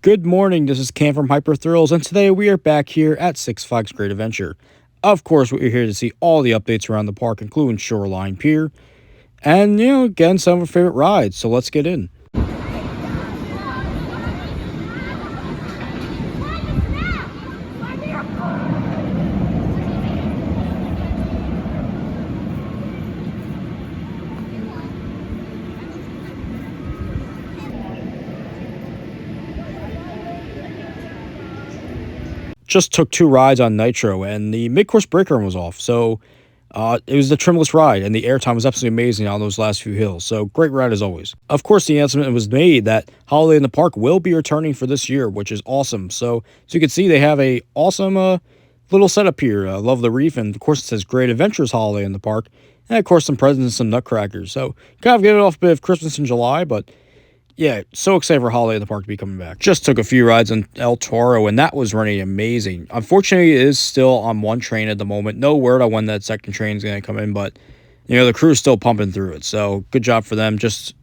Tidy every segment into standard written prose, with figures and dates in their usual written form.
Good morning, this is Cam from Hyper Thrills, and today we are back here at Six Flags Great Adventure. Of course, we're here to see all the updates around the park, including Shoreline Pier, and, again, some of our favorite rides, so let's get in. Just took two rides on Nitro, and the mid-course brake arm was off, so it was the trimless ride, and the airtime was absolutely amazing on those last few hills, so great ride as always. Of course, the announcement was made that Holiday in the Park will be returning for this year, which is awesome. So as you can see, they have a awesome little setup here. Love the reef, and of course it says Great Adventures Holiday in the Park, and of course some presents and some nutcrackers. So kind of get it off a bit of Christmas in July, but yeah, so excited for Holiday in the Park to be coming back. Just took a few rides on El Toro, and that was running amazing. Unfortunately, it is still on one train at the moment. No word on when that second train is going to come in, but, the crew is still pumping through it. So, good job for them. Just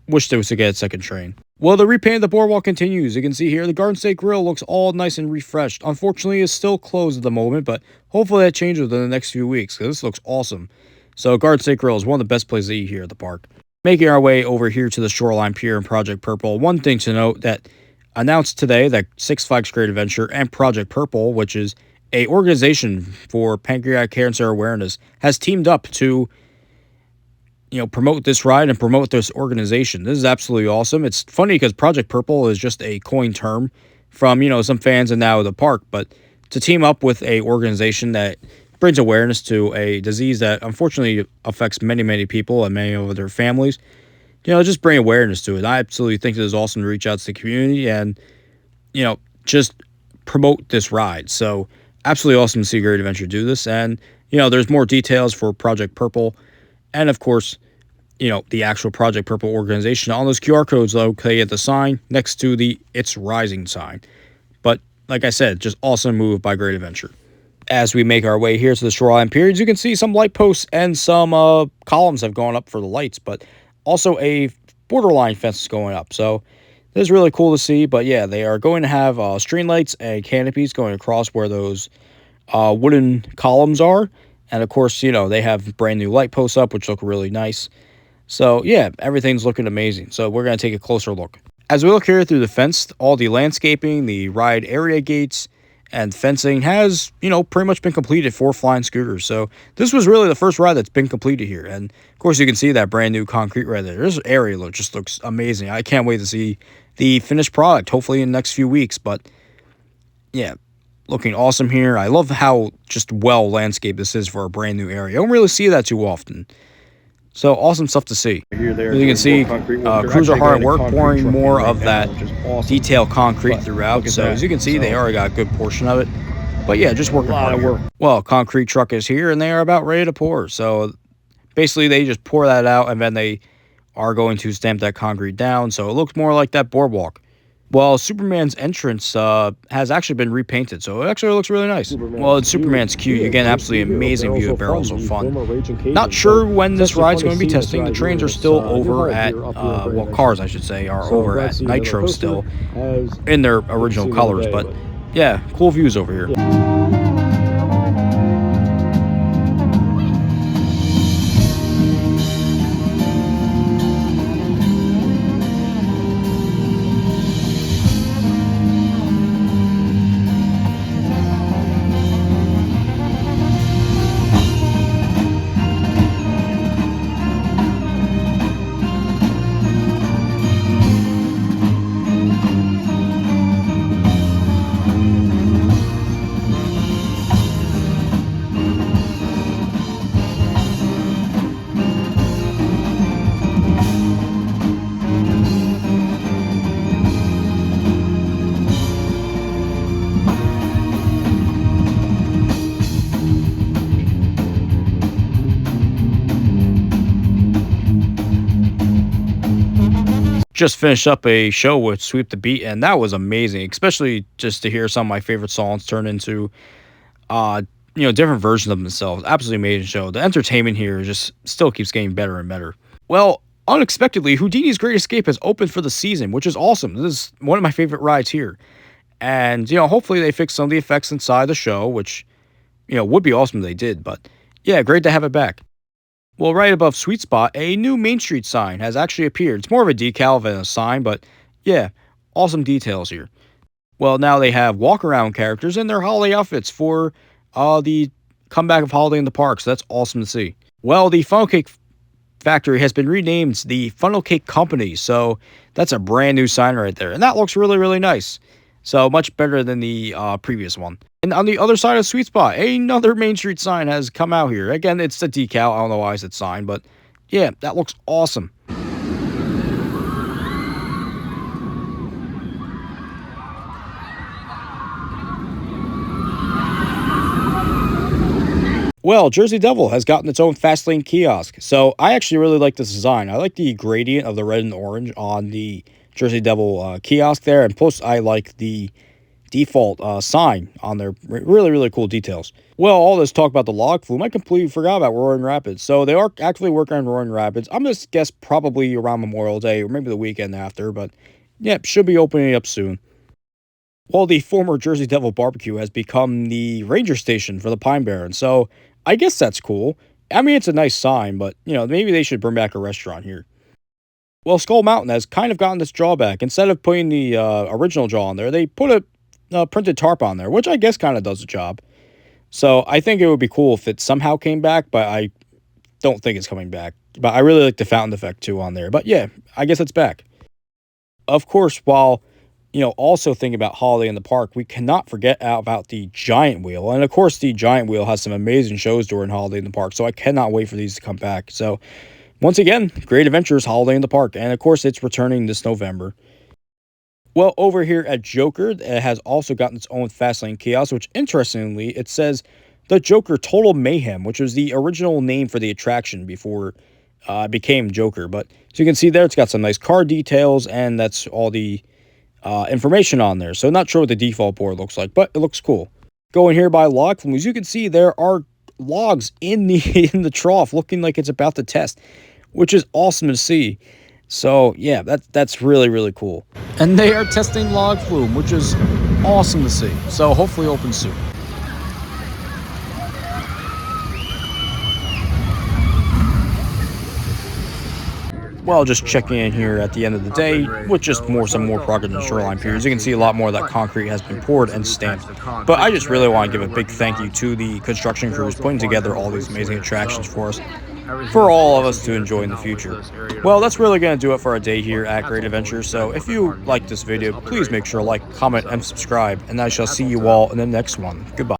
wish they was to get a second train. Well, the repaint of the boardwalk continues. You can see here the Garden State Grill looks all nice and refreshed. Unfortunately, it's still closed at the moment, but hopefully that changes within the next few weeks, because this looks awesome. So, Garden State Grill is one of the best places to eat here at the park. Making our way over here to the Shoreline Pier and Project Purple, one thing to note that announced today that Six Flags Great Adventure and Project Purple, which is a organization for pancreatic cancer awareness, has teamed up to, promote this ride and promote this organization. This is absolutely awesome. It's funny because Project Purple is just a coined term from, some fans and now the park, but to team up with a organization that brings awareness to a disease that unfortunately affects many, many people and many of their families. Just bring awareness to it. I absolutely think it is awesome to reach out to the community and, just promote this ride. So absolutely awesome to see Great Adventure do this. And, there's more details for Project Purple. And of course, the actual Project Purple organization on those QR codes located at the sign next to the It's Rising sign. But like I said, just awesome move by Great Adventure. As we make our way here to the Shoreline Pier, you can see some light posts and some columns have gone up for the lights, but also a borderline fence is going up. So this is really cool to see. But yeah, they are going to have string lights and canopies going across where those wooden columns are. And of course, they have brand new light posts up, which look really nice. So yeah, everything's looking amazing. So we're going to take a closer look. As we look here through the fence, all the landscaping, the ride area gates, and fencing has, pretty much been completed for flying scooters. So this was really the first ride that's been completed here. And of course, you can see that brand new concrete right there. This area just looks amazing. I can't wait to see the finished product, hopefully in the next few weeks. But yeah, looking awesome here. I love how just well landscaped this is for a brand new area. I don't really see that too often. So awesome stuff to see. As you can see, crews are hard at work pouring more of that detailed concrete throughout. So as you can see, they already got a good portion of it. But yeah, just working hard here. Well, concrete truck is here and they are about ready to pour. So basically they just pour that out and then they are going to stamp that concrete down. So it looks more like that boardwalk. Well, Superman's entrance has actually been repainted, so it actually looks really nice. Well, it's Superman's cute. You get an absolutely amazing view of Barrels of Fun. Not sure when this ride's going to be testing. The trains are still over at, cars, I should say, are over at Nitro still in their original colors. But yeah, cool views over here. Just finished up a show with Sweep the Beat, and that was amazing, especially just to hear some of my favorite songs turn into, different versions of themselves. Absolutely amazing show. The entertainment here just still keeps getting better and better. Well, Unexpectedly, Houdini's Great Escape has opened for the season, which is awesome. This is one of my favorite rides here. And, hopefully they fix some of the effects inside the show, which, would be awesome if they did. But yeah, great to have it back. Well, right above Sweet Spot, a new Main Street sign has actually appeared. It's more of a decal than a sign, but yeah, awesome details here. Well, now they have walk around characters in their holiday outfits for the comeback of Holiday in the Park, so that's awesome to see. Well, the Funnel Cake Factory has been renamed the Funnel Cake Company, so that's a brand new sign right there, and that looks really, really nice. So much better than the previous one. And on the other side of Sweet Spot, another Main Street sign has come out here. Again, it's the decal. I don't know why it's sign, but yeah, that looks awesome. Well, Jersey Devil has gotten its own fast lane kiosk, so I actually really like this design. I like the gradient of the red and orange on the Jersey Devil kiosk there, and plus I like the default sign on there. Really, really cool details. Well, all this talk about the log flume, I completely forgot about Roaring Rapids. So they are actively working on Roaring Rapids. I'm going to guess probably around Memorial Day or maybe the weekend after, but yeah, should be opening up soon. Well, the former Jersey Devil Barbecue has become the ranger station for the Pine Barrens, so I guess that's cool. I mean, it's a nice sign, but, maybe they should bring back a restaurant here. Well, Skull Mountain has kind of gotten this drawback. Instead of putting the original jaw on there, they put a printed tarp on there, which I guess kind of does the job. So I think it would be cool if it somehow came back, but I don't think it's coming back. But I really like the fountain effect too on there. But yeah, I guess it's back. Of course, while also thinking about Holiday in the Park, we cannot forget about the Giant Wheel. And of course, the Giant Wheel has some amazing shows during Holiday in the Park, so I cannot wait for these to come back. So once again, Great Adventures Holiday in the Park, and of course, it's returning this November. Well, over here at Joker, it has also gotten its own Fastlane kiosk, which interestingly, it says the Joker Total Mayhem, which was the original name for the attraction before it became Joker. But as you can see there, it's got some nice car details, and that's all the information on there. So not sure what the default board looks like, but it looks cool. Going here by log flume, as you can see, there are logs in the in the trough looking like it's about to test, which is awesome to see. So yeah, that's really, really cool. And they are testing log flume, which is awesome to see. So hopefully open soon. Well, just checking in here at the end of the day with just some more progress in Shoreline Pier. As you can see, a lot more of that concrete has been poured and stamped. But I just really want to give a big thank you to the construction crews putting together all these amazing attractions for us, for all of us to enjoy in the future. Well, that's really going to do it for our day here at Great Adventures. So if you like this video, please make sure to like, comment, and subscribe. And I shall see you all in the next one. Goodbye.